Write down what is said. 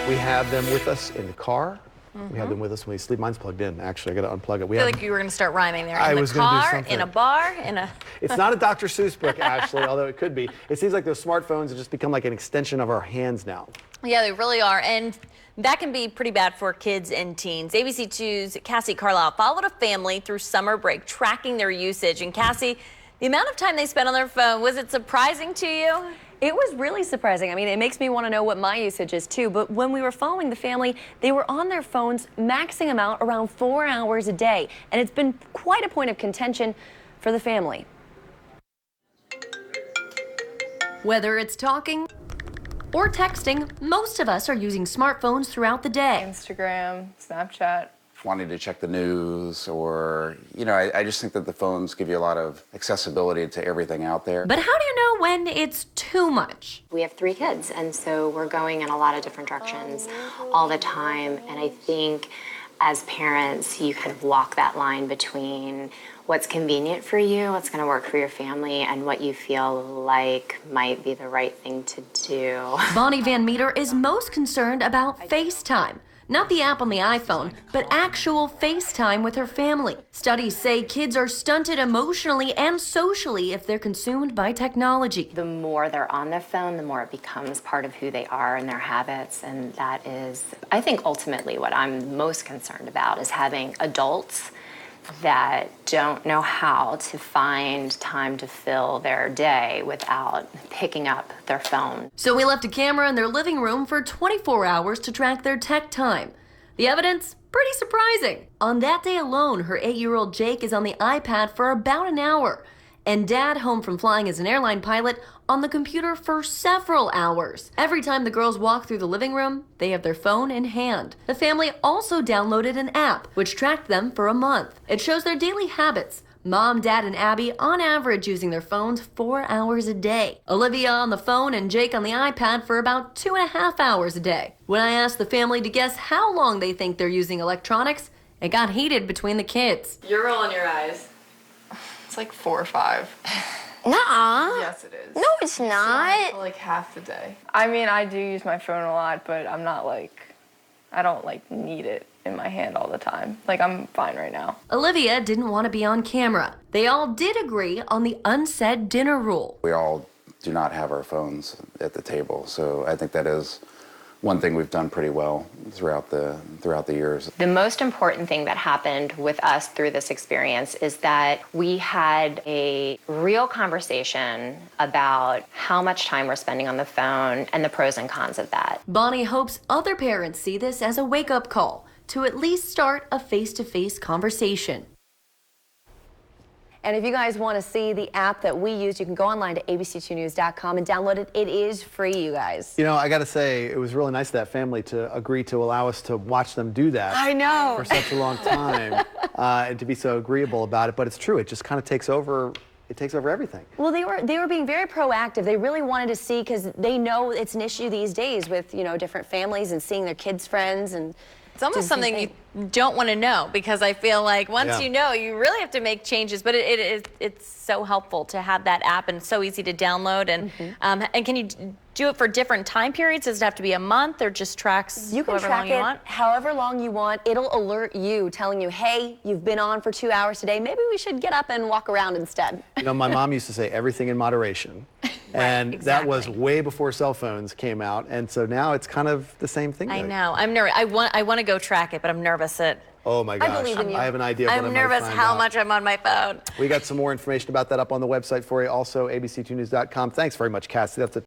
We have them with us in the car. We have them with us when we sleep. Mine's plugged in, actually. I got to unplug it. I feel like you were going to start rhyming there. I In was the gonna do car, something. in a bar, in a... It's not a Dr. Seuss book, Ashley, although it could be. It seems like those smartphones have just become like an extension of our hands now. Yeah, they really are. And that can be pretty bad for kids and teens. ABC2's Cassie Carlisle followed a family through summer break, tracking their usage. And Cassie, the amount of time they spent on their phone, was it surprising to you? It was really surprising. I mean, it makes me want to know what my usage is too. But when we were following the family, they were on their phones, maxing them out around 4 hours a day. And it's been quite a point of contention for the family. Whether it's talking or texting, most of us are using smartphones throughout the day. Instagram, Snapchat. Wanting to check the news or, I just think that the phones give you a lot of accessibility to everything out there. But how do you know when it's too much? We have 3 kids, and so we're going in a lot of different directions all the time. And I think as parents, you kind of walk that line between what's convenient for you, what's going to work for your family, and what you feel like might be the right thing to do. Bonnie Van Meter is most concerned about FaceTime. Not the app on the iPhone, but actual FaceTime with her family. Studies say kids are stunted emotionally and socially if they're consumed by technology. The more they're on their phone, the more it becomes part of who they are and their habits. And that is, I think, ultimately what I'm most concerned about is having adults that don't know how to find time to fill their day without picking up their phone. So we left a camera in their living room for 24 hours to track their tech time. The evidence? Pretty surprising. On that day alone, her 8-year-old Jake is on the iPad for about an hour. And Dad, home from flying as an airline pilot, on the computer for several hours. Every time the girls walk through the living room, they have their phone in hand. The family also downloaded an app, which tracked them for a month. It shows their daily habits. Mom, Dad, and Abby, on average, using their phones 4 hours a day. Olivia on the phone and Jake on the iPad for about 2.5 hours a day. When I asked the family to guess how long they think they're using electronics, it got heated between the kids. You're rolling your eyes. It's like 4 or 5. Nuh-uh. Yes, it is. No, it's not. For like half the day. I mean, I do use my phone a lot, but I'm not I don't need it in my hand all the time. I'm fine right now. Olivia didn't want to be on camera. They all did agree on the unsaid dinner rule. We all do not have our phones at the table, so I think that is one thing we've done pretty well throughout the years. The most important thing that happened with us through this experience is that we had a real conversation about how much time we're spending on the phone and the pros and cons of that. Bonnie hopes other parents see this as a wake-up call to at least start a face-to-face conversation. And if you guys want to see the app that we use, you can go online to abc2news.com and download it. It is free, you guys. I got to say, it was really nice of that family to agree to allow us to watch them do that. I know. For such a long time, and to be so agreeable about it. But it's true, it just kind of takes over. It takes over everything. Well, they were being very proactive. They really wanted to see, because they know it's an issue these days with, different families and seeing their kids' friends. And it's almost something you don't want to know, because I feel like once you know, you really have to make changes. But it's so helpful to have that app, and so easy to download. And and can you do it for different time periods? Does it have to be a month, or just tracks you can track it however long you want? It'll alert you, telling you, hey, you've been on for 2 hours today. Maybe we should get up and walk around instead. My mom used to say everything in moderation. And that was way before cell phones came out, and so now it's kind of the same thing. I know. I'm nervous. I want to go track it, but I'm nervous that. Oh my gosh! I believe in you. I have an idea. I'm nervous how much I'm on my phone. We got some more information about that up on the website for you. Also, abc2news.com. Thanks very much, Cassie. That's